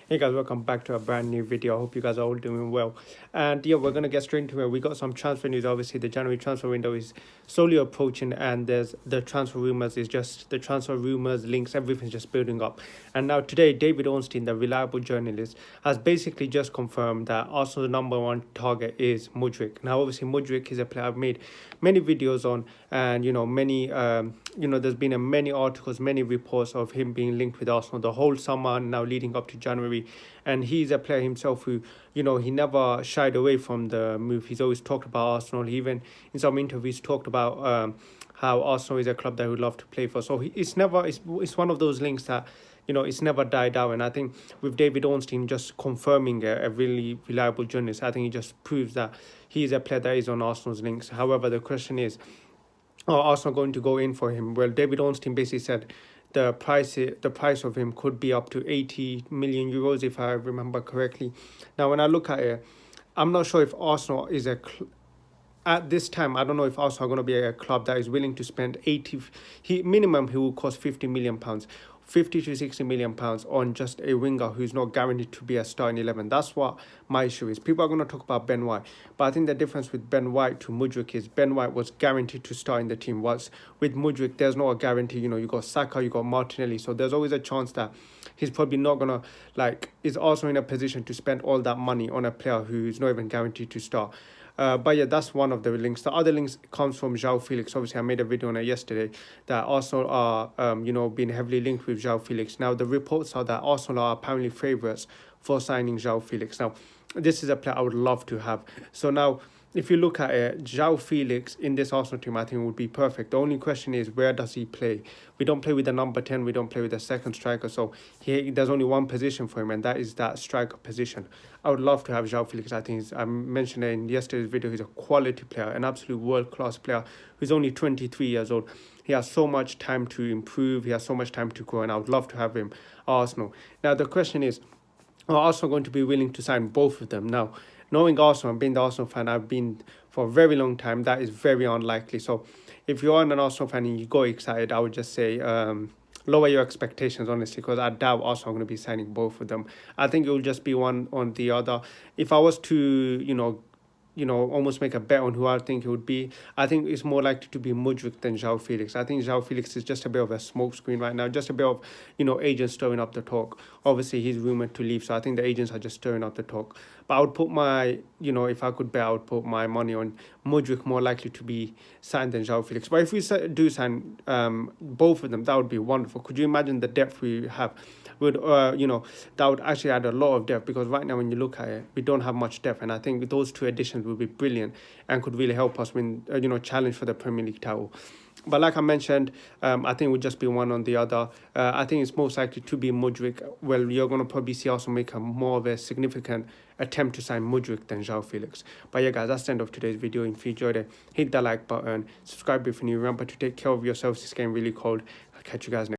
Hey guys, welcome back to a brand new video. I hope you guys are all doing well. And yeah, we're gonna get straight into it. We got some transfer news. Obviously, the January transfer window is slowly approaching, and there's the transfer rumors is just the transfer rumors, links, everything's just building up. And now today, David Ornstein, the reliable journalist, has basically just confirmed that Arsenal's number one target is Mudryk. Now, obviously, Mudryk is a player I've made many videos on, and there's been many articles, many reports of him being linked with Arsenal the whole summer now leading up to January. And he's a player himself who, he never shied away from the move. He's always talked about Arsenal. He even in some interviews talked about how Arsenal is a club that he would love to play for. So it's one of those links that, it's never died out. And I think with David Ornstein just confirming a really reliable journalist, I think it just proves that he's a player that is on Arsenal's links. However, the question is, are Arsenal going to go in for him? Well, David Ornstein basically said the price of him could be up to 80 million euros, if I remember correctly. Now, when I look at it, I'm not sure if Arsenal is at this time, I don't know if Arsenal are going to be a club that is willing to spend 80. He will cost 50 million pounds. 50 to 60 million pounds on just a winger who's not guaranteed to be a star in 11. That's what my issue is. People are going to talk about Ben White, but I think the difference with Ben White to Mudryk is Ben White was guaranteed to start in the team. Whilst with Mudryk, there's no guarantee. You got Saka, you got Martinelli, so there's always a chance that he's probably not going to, is also in a position to spend all that money on a player who's not even guaranteed to start. But yeah, that's one of the links. The other links comes from Joao Felix. Obviously, I made a video on it yesterday that Arsenal are, being heavily linked with Joao Felix. Now, the reports are that Arsenal are apparently favourites for signing Joao Felix. Now, this is a player I would love to have. So now, if you look at it, Joao Felix in this Arsenal team, I think would be perfect. The only question is, where does he play? We don't play with the number 10. We don't play with the second striker. So there's only one position for him, and that is that striker position. I would love to have Joao Felix. I think I mentioned it in yesterday's video. He's a quality player, an absolute world-class player who's only 23 years old. He has so much time to improve. He has so much time to grow, and I would love to have him at Arsenal. Now, the question is, are Arsenal going to be willing to sign both of them? Now, knowing Arsenal and being the Arsenal fan I've been for a very long time, that is very unlikely. So if you are an Arsenal fan and you go excited, I would just say lower your expectations, honestly, because I doubt Arsenal are going to be signing both of them. I think it will just be one on the other. If I was to, almost make a bet on who I think it would be, I think it's more likely to be Mudryk than Joao Felix. I think Joao Felix is just a bit of a smokescreen right now, just a bit of, agents stirring up the talk. Obviously, he's rumoured to leave, so I think the agents are just stirring up the talk. But I would put my, if I could bet, I would put my money on Mudryk more likely to be signed than Joao Felix. But if we do sign both of them, that would be wonderful. Could you imagine the depth we have? That would actually add a lot of depth, because right now when you look at it, we don't have much depth, and I think those two additions will be brilliant and could really help us win, challenge for the Premier League title. But like I mentioned, I think it would just be one on the other. I think it's most likely to be Mudryk. Well, you're going to probably see also make a more of a significant attempt to sign Mudryk than Joao Felix. But yeah, guys, that's the end of today's video. If you enjoyed it, hit that like button, subscribe if you're new. Remember to take care of yourselves. It's getting really cold. I'll catch you guys next.